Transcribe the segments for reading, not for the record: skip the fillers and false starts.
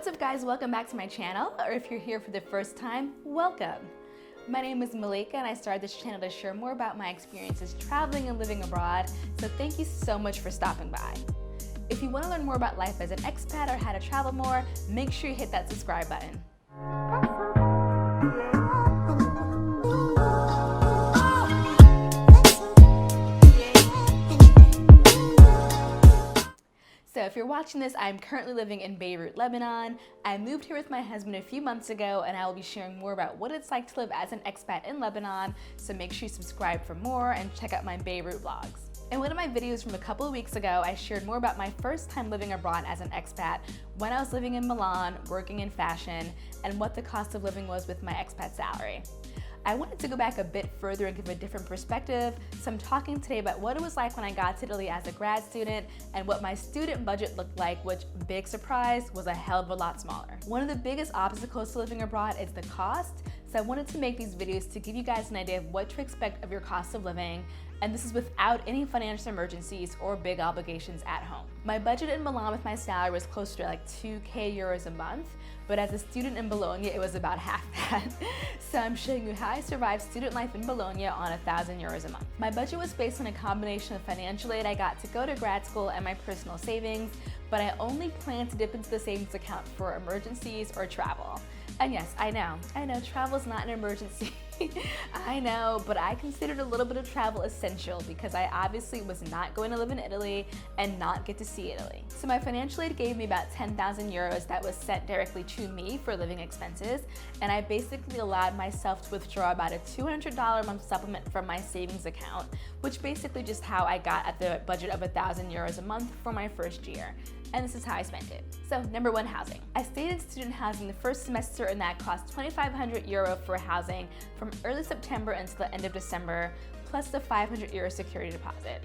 What's up guys, welcome back to my channel, or if you're here for the first time, welcome. My name is Malika and I started this channel to share more about my experiences traveling and living abroad, so thank you so much for stopping by. If you want to learn more about life as an expat or how to travel more, make sure you hit that subscribe button. So if you're watching this, I'm currently living in Beirut, Lebanon. I moved here with my husband a few months ago and I will be sharing more about what it's like to live as an expat in Lebanon, so make sure you subscribe for more and check out my Beirut vlogs. In one of my videos from a couple of weeks ago, I shared more about my first time living abroad as an expat, when I was living in Milan, working in fashion, and what the cost of living was with my expat salary. I wanted to go back a bit further and give a different perspective, so I'm talking today about what it was like when I got to Italy as a grad student and what my student budget looked like, which, big surprise, was a hell of a lot smaller. One of the biggest obstacles to living abroad is the cost, so I wanted to make these videos to give you guys an idea of what to expect of your cost of living, and this is without any financial emergencies or big obligations at home. My budget in Milan with my salary was closer to like 2k euros a month, but as a student in Bologna, it was about half that. So I'm showing you how I survived student life in Bologna on 1,000 euros a month. My budget was based on a combination of financial aid I got to go to grad school and my personal savings, but I only planned to dip into the savings account for emergencies or travel. And yes, I know, travel is not an emergency. I know, but I considered a little bit of travel essential because I obviously was not going to live in Italy and not get to see Italy. So my financial aid gave me about 10,000 euros that was sent directly to me for living expenses, and I basically allowed myself to withdraw about a $200 a month supplement from my savings account, which basically just how I got at the budget of 1,000 euros a month for my first year. And this is how I spent it. So number one, housing. I stayed in student housing the first semester and that cost 2,500 euro for housing from early September until the end of December, plus the 500 euro security deposit.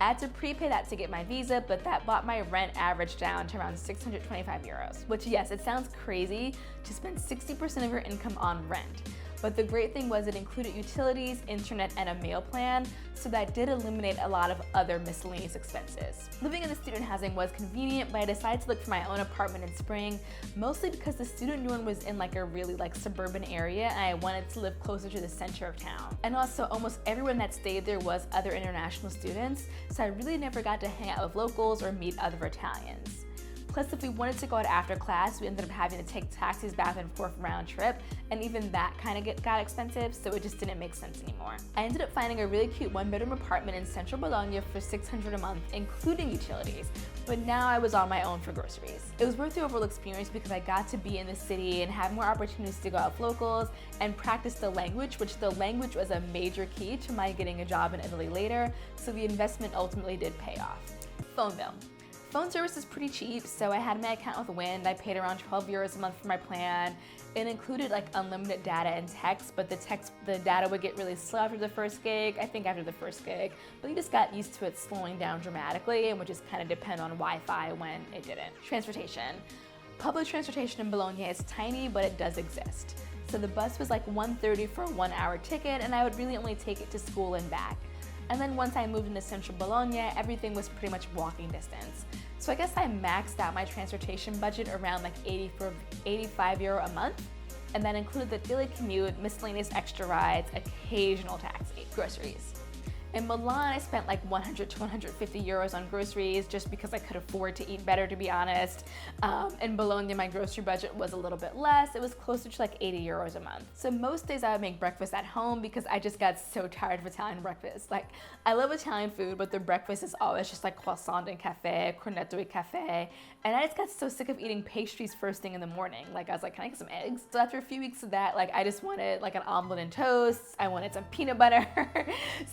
I had to prepay that to get my visa, but that brought my rent average down to around 625 euros, which yes, it sounds crazy to spend 60% of your income on rent. But the great thing was it included utilities, internet, and a meal plan, so that did eliminate a lot of other miscellaneous expenses. Living in the student housing was convenient, but I decided to look for my own apartment in spring, mostly because the student dorm was in like a really suburban area and I wanted to live closer to the center of town. And also almost everyone that stayed there was other international students, so I really never got to hang out with locals or meet other Italians. Plus, if we wanted to go out after class, we ended up having to take taxis back and forth round trip, and even that kind of got expensive, so it just didn't make sense anymore. I ended up finding a really cute one-bedroom apartment in central Bologna for 600 a month, including utilities, but now I was on my own for groceries. It was worth the overall experience because I got to be in the city and have more opportunities to go out with locals and practice the language, which the language was a major key to my getting a job in Italy later, so the investment ultimately did pay off. Phone bill. Phone service is pretty cheap, so I had my account with Wind. I paid around 12 euros a month for my plan. It included unlimited data and text, but the data would get really slow after the first gig, but you just got used to it slowing down dramatically and would just kind of depend on Wi-Fi when it didn't. Transportation. Public transportation in Bologna is tiny, but it does exist. So the bus was $1.30 for a 1-hour ticket, and I would really only take it to school and back. And then once I moved into central Bologna, everything was pretty much walking distance. So I guess I maxed out my transportation budget around 85 euro a month, and that included the daily commute, miscellaneous extra rides, occasional taxi, groceries. In Milan, I spent 100 to 150 euros on groceries just because I could afford to eat better, to be honest. In Bologna, my grocery budget was a little bit less. It was closer to 80 euros a month. So most days I would make breakfast at home because I just got so tired of Italian breakfast. I love Italian food, but the breakfast is always just croissant and cafe, cornetto e cafe. And I just got so sick of eating pastries first thing in the morning. I was can I get some eggs? So after a few weeks of that, I just wanted an omelet and toast. I wanted some peanut butter.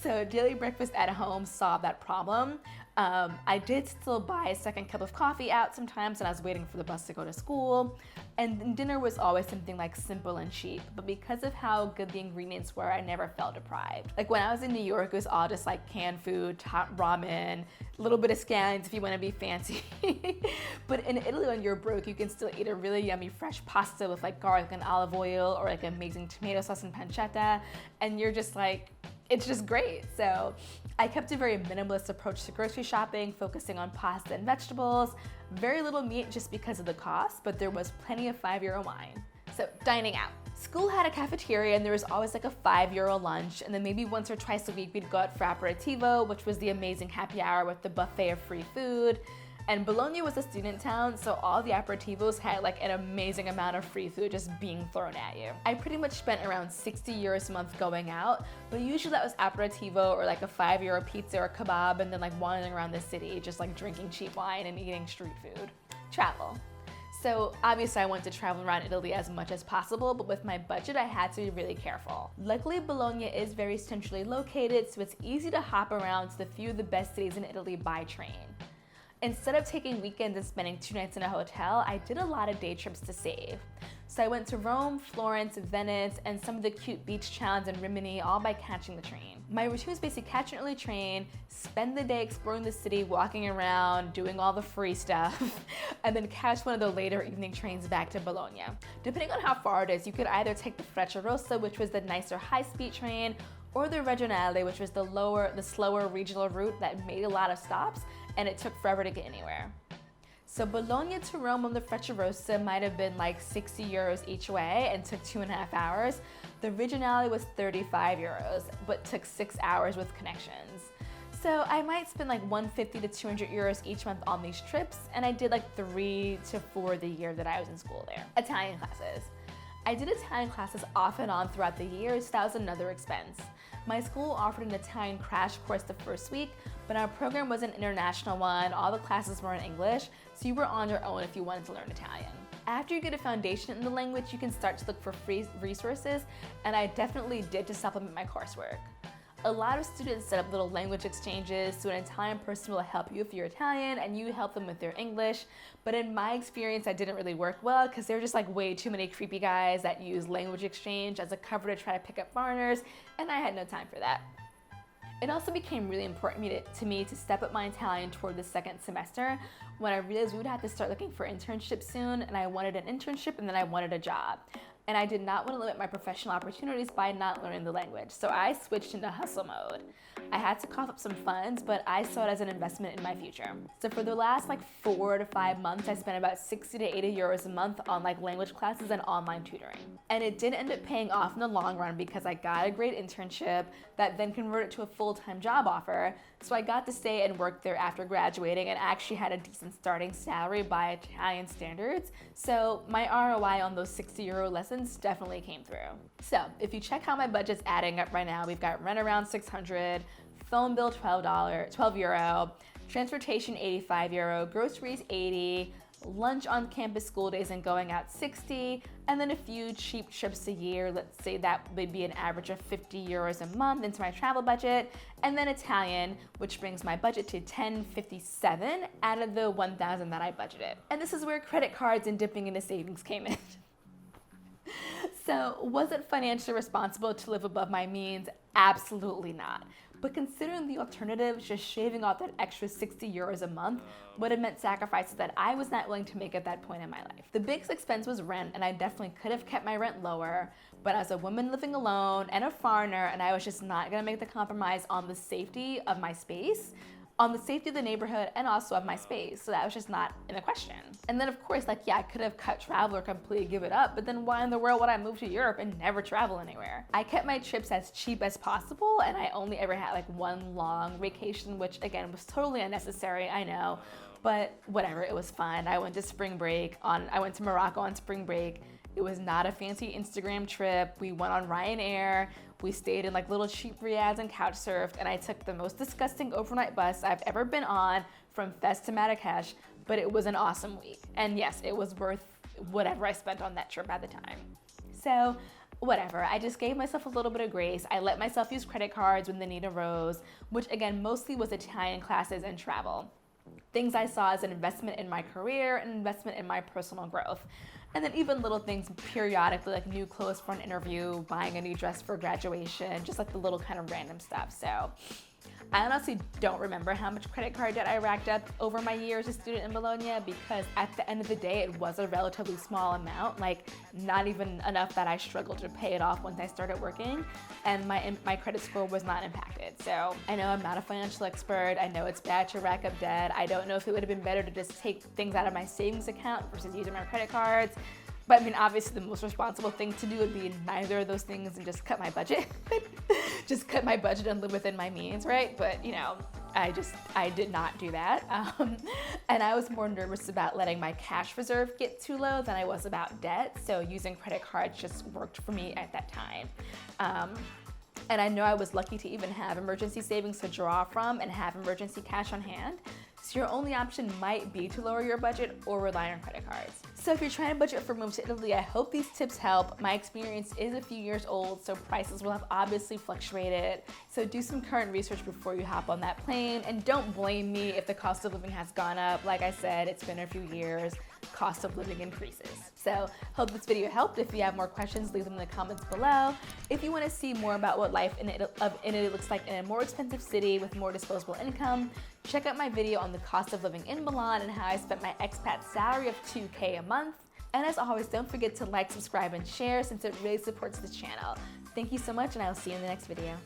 So daily breakfast at home solved that problem. I did still buy a second cup of coffee out sometimes when I was waiting for the bus to go to school, and dinner was always something simple and cheap, but because of how good the ingredients were, I never felt deprived. When I was in New York, it was all just canned food, hot ramen, a little bit of scallions if you want to be fancy. But in Italy, when you're broke, you can still eat a really yummy fresh pasta with garlic and olive oil, or amazing tomato sauce and pancetta, and you're just it's just great. So I kept a very minimalist approach to grocery shopping, focusing on pasta and vegetables, very little meat just because of the cost, but there was plenty of €5 wine. So dining out. School had a cafeteria and there was always like a €5 lunch, and then maybe once or twice a week we'd go out for aperitivo, which was the amazing happy hour with the buffet of free food. And Bologna was a student town, so all the aperitivos had like an amazing amount of free food just being thrown at you. I pretty much spent around €60 a month going out, but usually that was aperitivo or like a €5 pizza or kebab, and then like wandering around the city, just like drinking cheap wine and eating street food. Travel. So obviously I wanted to travel around Italy as much as possible, but with my budget I had to be really careful. Luckily Bologna is very centrally located, so it's easy to hop around to the few of the best cities in Italy by train. Instead of taking weekends and spending 2 nights in a hotel, I did a lot of day trips to save. So I went to Rome, Florence, Venice, and some of the cute beach towns in Rimini, all by catching the train. My routine was basically catch an early train, spend the day exploring the city, walking around, doing all the free stuff, and then catch one of the later evening trains back to Bologna. Depending on how far it is, you could either take the Frecciarossa, which was the nicer high-speed train, or the Regionale, which was the slower regional route that made a lot of stops, and it took forever to get anywhere. So Bologna to Rome on the Frecciarossa might have been like €60 each way and took 2.5 hours. The Regionale was €35, but took 6 hours with connections. So I might spend like €150 to €200 each month on these trips, and I did like 3 to 4 the year that I was in school there. Italian classes. I did Italian classes off and on throughout the year, so that was another expense. My school offered an Italian crash course the first week, but our program was an international one. All the classes were in English, so you were on your own if you wanted to learn Italian. After you get a foundation in the language, you can start to look for free resources, and I definitely did to supplement my coursework. A lot of students set up little language exchanges, so an Italian person will help you if you're Italian and you help them with their English. But in my experience, that didn't really work well because there were just like way too many creepy guys that use language exchange as a cover to try to pick up foreigners, and I had no time for that. It also became really important to me to step up my Italian toward the second semester when I realized we would have to start looking for internships soon, and I wanted an internship and then I wanted a job. And I did not want to limit my professional opportunities by not learning the language, so I switched into hustle mode. I had to cough up some funds, but I saw it as an investment in my future. So for the last like 4 to 5 months, I spent about €60 to €80 a month on like language classes and online tutoring. And it did end up paying off in the long run because I got a great internship that then converted to a full-time job offer. So I got to stay and work there after graduating and actually had a decent starting salary by Italian standards. So my ROI on those €60 lessons definitely came through. So if you check how my budget's adding up right now, we've got rent around $600, phone bill €12, transportation €85, groceries $80, lunch on campus school days and going out $60, and then a few cheap trips a year. Let's say that would be an average of €50 a month into my travel budget, and then Italian, which brings my budget to $10.57 out of the $1,000 that I budgeted. And this is where credit cards and dipping into savings came in. So was it financially responsible to live above my means? Absolutely not. But considering the alternatives, just shaving off that extra €60 a month would have meant sacrifices that I was not willing to make at that point in my life. The biggest expense was rent, and I definitely could have kept my rent lower, but as a woman living alone and a foreigner, and I was just not gonna make the compromise on the safety of my space, on the safety of the neighborhood, and also of my space. So that was just not in the question. And then of course, like, yeah, I could have cut travel or completely give it up, but then why in the world would I move to Europe and never travel anywhere? I kept my trips as cheap as possible, and I only ever had like one long vacation, which again was totally unnecessary, I know, but whatever, it was fun. I went to Morocco on spring break. It was not a fancy Instagram trip. We went on Ryanair. We stayed in like little cheap riads and couch surfed, and I took the most disgusting overnight bus I've ever been on from Fez to Marrakesh, but it was an awesome week. And yes, it was worth whatever I spent on that trip at the time. So whatever, I just gave myself a little bit of grace. I let myself use credit cards when the need arose, which again, mostly was Italian classes and travel. Things I saw as an investment in my career, an investment in my personal growth. And then even little things periodically, like new clothes for an interview, buying a new dress for graduation, just like the little kind of random stuff. So I honestly don't remember how much credit card debt I racked up over my year as a student in Bologna, because at the end of the day, it was a relatively small amount, like not even enough that I struggled to pay it off once I started working, and my credit score was not impacted. So I know I'm not a financial expert. I know it's bad to rack up debt. I don't know if it would have been better to just take things out of my savings account versus using my credit cards. But I mean, obviously the most responsible thing to do would be neither of those things and just cut my budget. Just cut my budget and live within my means, right? But you know, I did not do that. And I was more nervous about letting my cash reserve get too low than I was about debt. So using credit cards just worked for me at that time. And I know I was lucky to even have emergency savings to draw from and have emergency cash on hand. So your only option might be to lower your budget or rely on credit cards. So if you're trying to budget for moves to Italy, I hope these tips help. My experience is a few years old, so prices will have obviously fluctuated. So do some current research before you hop on that plane, and don't blame me if the cost of living has gone up. Like I said, it's been a few years. Cost of living increases. So hope this video helped. If you have more questions, leave them in the comments below. If you want to see more about what life in Italy looks like in a more expensive city with more disposable income, check out my video on the cost of living in Milan and how I spent my expat salary of $2K a month. And as always, don't forget to like, subscribe, and share, since it really supports the channel. Thank you so much, and I will see you in the next video.